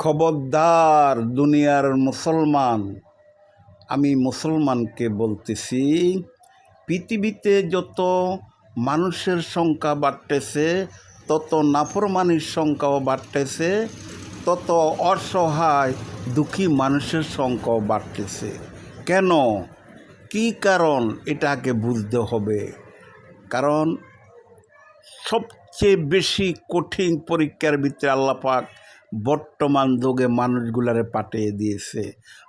খবরদার দুনিয়ার মুসলমান, আমি মুসলমানকে বলতেছি, পৃথিবীতে যত মানুষের সংখ্যা বাড়তেছে তত নাফরমানির সংখ্যাও বাড়তেছে, তত অসহায় দুঃখী মানুষের সংখ্যাও বাড়তেছে। কেন, কি কারণ, এটাকে বুঝতে হবে। কারণ সবচেয়ে বেশি কঠিন পরীক্ষার ভিতরে আল্লাহ পাক বর্তমান যুগে মানুষগুলারে পাঠিয়ে দিয়েছে,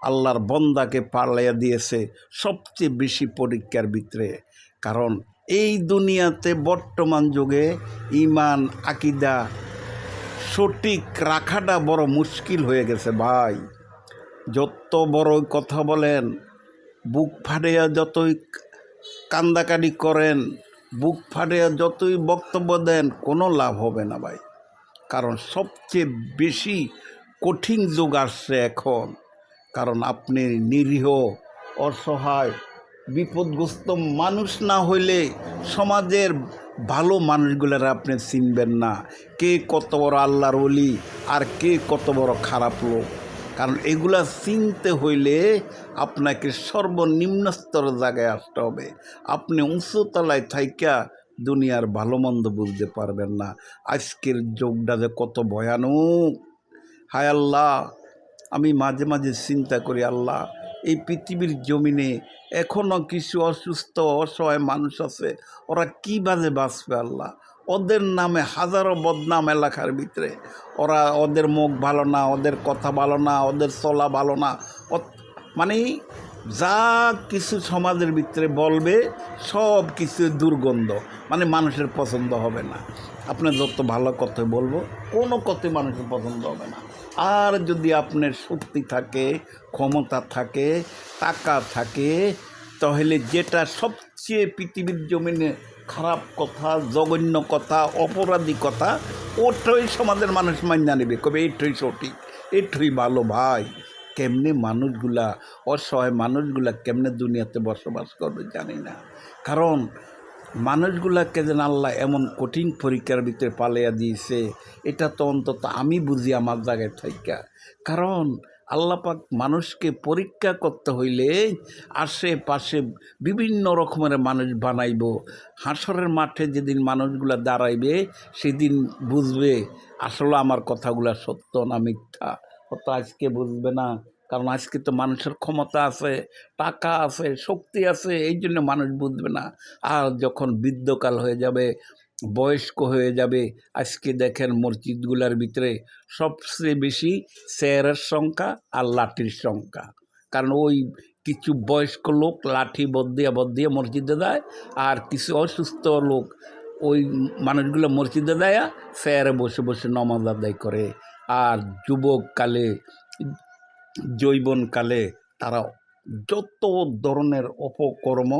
আল্লাহর বন্দাকে পালাইয়া দিয়েছে সবচেয়ে বেশি পরীক্ষার ভিতরে। কারণ এই দুনিয়াতে বর্তমান যুগে ইমান আকিদা সঠিক রাখাটা বড় মুশকিল হয়ে গেছে ভাই। যত বড় কথা বলেন, বুক ফাটিয়া যতই কান্দাকাটি করেন, বুক ফাটিয়া যতই বক্তব্য দেন, কোনো লাভ হবে না ভাই। কারণ সবচেয়ে বেশি কঠিন যুগ আসছে এখন। কারণ আপনি নিরীহ অসহায় বিপদগ্রস্ত মানুষ না হইলে সমাজের ভালো মানুষগুলোর আপনি চিনবেন না, কে কত বড় আল্লাহর ওলি আর কে কত বড় খারাপ লোক। কারণ এগুলা চিনতে হইলে আপনাকে সর্বনিম্ন স্তরের জায়গায় আসতে হবে। আপনি উঁচুতলায় থাইকা দুনিয়ার ভালো মন্দ বুঝতে পারবেন না। আজকের যুগটা যে কত ভয়ানক, হায় আল্লাহ, আমি মাঝে মাঝে চিন্তা করি, আল্লাহ, এই পৃথিবীর জমিনে এখনও কিছু অসুস্থ অসহায় মানুষ আছে, ওরা কীভাবে বাঁচবে আল্লাহ? ওদের নামে হাজারো বদনাম এলাকার ভিতরে। ওদের মুখ ভালো না, ওদের কথা ভালো না, ওদের চলা ভালো না, মানে যা কিছু সমাজের ভিতরে বলবে সব কিছু দুর্গন্ধ, মানে মানুষের পছন্দ হবে না। আপনার যত ভালো কথা বলবো কোনো কথাই মানুষের পছন্দ হবে না। আর যদি আপনার শক্তি থাকে, ক্ষমতা থাকে, টাকা থাকে, তাহলে যেটা সবচেয়ে পৃথিবীর জমিনে খারাপ কথা, জঘন্য কথা, অপরাধী কথা, ওটাই সমাজের মানুষ মান্য নেবে, কবে এইটাই সঠিক, এইটাই ভালো। ভাই, কেমনে মানুষগুলা, অসহায় মানুষগুলা কেমনে দুনিয়াতে বসবাস করবে জানি না। কারণ মানুষগুলাকে যেন আল্লাহ এমন কঠিন পরীক্ষার ভিতরে পালাইয়া দিয়েছে, এটা তো অন্তত আমি বুঝি আমার জায়গায় থাইকা। কারণ আল্লাহ পাক মানুষকে পরীক্ষা করতে হইলে আশেপাশে বিভিন্ন রকমের মানুষ বানাইব। হাসরের মাঠে যেদিন মানুষগুলা দাঁড়াইবে সেদিন বুঝবে আসলে আমার কথাগুলা সত্য না মিথ্যা। তো আজকে বুঝবে না, কারণ আজকে তো মানুষের ক্ষমতা আছে, টাকা আছে, শক্তি আছে, এই জন্য মানুষ বুঝবে না। আর যখন বৃদ্ধকাল হয়ে যাবে, বয়স্ক হয়ে যাবে, আজকে দেখেন মসজিদগুলোর ভিতরে সবচেয়ে বেশি চেয়ারের সংখ্যা আর লাঠির সংখ্যা। কারণ ওই কিছু বয়স্ক লোক লাঠি বদ্দিয়া মসজিদে দেয়, আর কিছু অসুস্থ লোক ওই মানুষগুলো মসজিদে দেয় চেয়ারে বসে বসে নমাজ আদায় করে। আর যুবককালে, যৌবনকালে তারা যত ধরনের অপকর্ম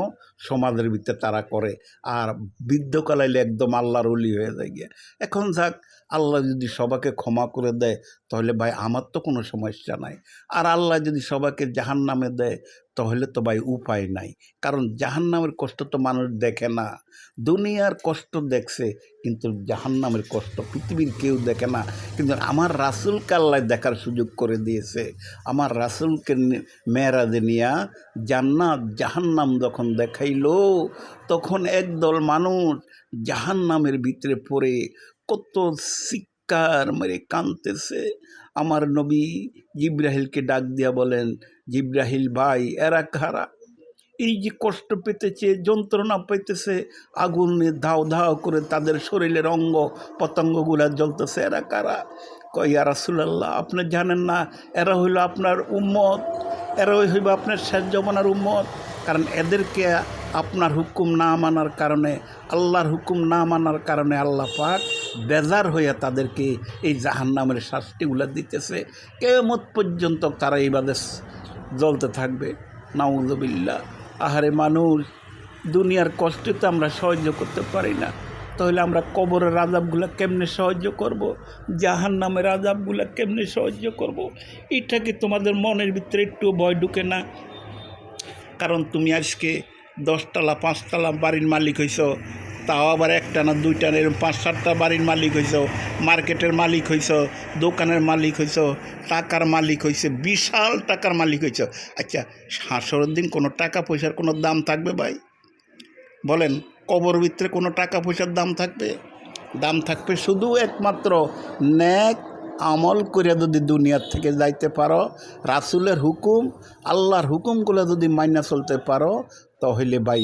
সমাজের ভিতরে তারা করে, আর বৃদ্ধকালে একদম আল্লাহর ওলি হয়ে যায় গিয়া। এখন যাক, আল্লাহ যদি সবাইকে ক্ষমা করে দেয় তাহলে ভাই আমার তো কোনো সমস্যা নাই। আর আল্লাহ যদি সবাইকে জাহান্নামে দেয় তাহলে তো ভাই উপায় নাই। কারণ জাহান্নামের কষ্ট তো মানুষ দেখে না, দুনিয়ার কষ্ট দেখছে, কিন্তু জাহান্নামের কষ্ট পৃথিবীর কেউ দেখে না। কিন্তু আমার রাসূলকে আল্লাহ দেখার সুযোগ করে দিয়েছে। আমার রাসূলকে মেরাজে নিয়া জান্নাত জাহান্নাম যখন দেখাইলো, তখন একদল মানুষ জাহান্নামের ভিতরে পড়ে কত চিৎকার মেরে কাঁদতেছে। আমার নবী জিব্রাহিলকে ডাক দিয়া বলেন, জিব্রাহিল ভাই, এরা কারা? এই যে কষ্ট পেতেছে, যন্ত্রণা পেতেছে, আগুনে ধাও ধাও করে তাদের শরীরের অঙ্গ পতঙ্গগুলা জ্বলতেছে, এরা কারা? কয়, ইয়া রাসূলুল্লাহ, আপনি জানেন না এরা হইল আপনার উম্মত, এরা হইব আপনার শেষ জমানার উম্মত। কারণ এদেরকে আপনার হুকুম না মানার কারণে, আল্লাহর হুকুম না মানার কারণে আল্লাহ পাক বেজার হইয়া তাদেরকে এই জাহান্নামের শাস্তিগুলো দিতেছে। কিয়ামত পর্যন্ত তারা এইভাবে জ্বলতে থাকবে। নাউযুবিল্লাহ। আহারে মানুষ, দুনিয়ার কষ্টে তো আমরা সহ্য করতে পারি না, তাহলে আমরা কবরের আযাবগুলো কেমনে সহ্য করব? জাহান্নামের আযাবগুলো কেমনে সহ্য করব? এটা কি তোমাদের মনের ভিতরে একটু ভয় ঢুকে না? কারণ তুমি আজকে 10 তলা 5 তলা বাড়ির মালিক হইছ, তাও আবার একটা না দুইটা না, এরকম 5-7টা বাড়ির মালিক হইছ, মার্কেটের মালিক হইছ, দোকানের মালিক হইছ, টাকার মালিক হইছে, বিশাল টাকার মালিক হইছ। আচ্ছা, হাসরের দিন কোনো টাকা পয়সার কোনো দাম থাকবে ভাই? বলেন, কবর ভিতরে কোনো টাকা পয়সার দাম থাকবে? দাম থাকবে শুধু একমাত্র নেক আমল করে যদি দুনিয়ার থেকে যাইতে পারো, রাসূলের হুকুম আল্লাহর হুকুমগুলো যদি মাইনা চলতে পারো, তাহলে ভাই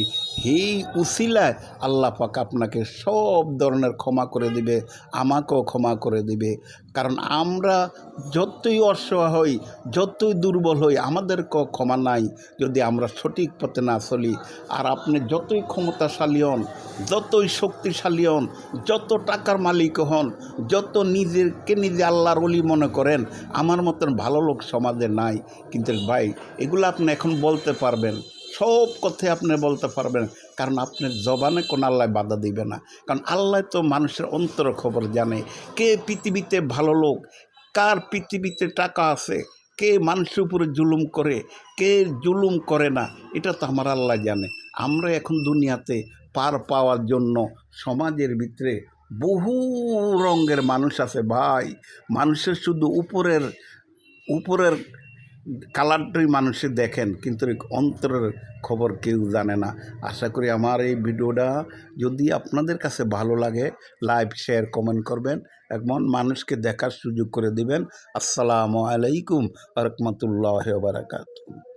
এই উসিলায় আল্লাহ পাক আপনাকে সব ধরনের ক্ষমা করে দিবে, আমাকেও ক্ষমা করে দিবে। কারণ আমরা যতই অসহায় হই, যতই দুর্বল হই, আমাদেরকেও ক্ষমা নাই যদি আমরা সঠিক পথে না চলি। আর আপনি যতই ক্ষমতাশালী হন, যতই শক্তিশালী হন, যত টাকার মালিক হন, যত নিজেকে নিজে আল্লাহর ওলি মনে করেন, আমার মতন ভালো লোক সমাজে নাই। কিন্তু ভাই এগুলো আপনি এখন বলতে পারবেন, সব কথাই আপনি বলতে পারবেন, কারণ আপনার জবানে কোনো আল্লাহ বাধা দিবে না। কারণ আল্লাহ তো মানুষের অন্তর খবর জানে, কে পৃথিবীতে ভালো লোক, কার পৃথিবীতে টাকা আছে, কে মানুষের উপরে জুলুম করে, কে জুলুম করে না, এটা তো আমার আল্লাহ জানে। আমরা এখন দুনিয়াতে পার পাওয়ার জন্য সমাজের ভিতরে বহু রঙের মানুষ আছে ভাই। মানুষের শুধু উপরের উপরের কালারটাই মানুষে দেখেন, কিন্তু অন্তরের খবর কেউ জানে না। আশা করি আমার এই ভিডিওটা যদি আপনাদের কাছে ভালো লাগে, লাইক শেয়ার কমেন্ট করবেন, এবং মানুষকে দেখার সুযোগ করে দিবেন। আসসালামু আলাইকুম ওয়া রাহমাতুল্লাহি ওয়া বারাকাতুহু।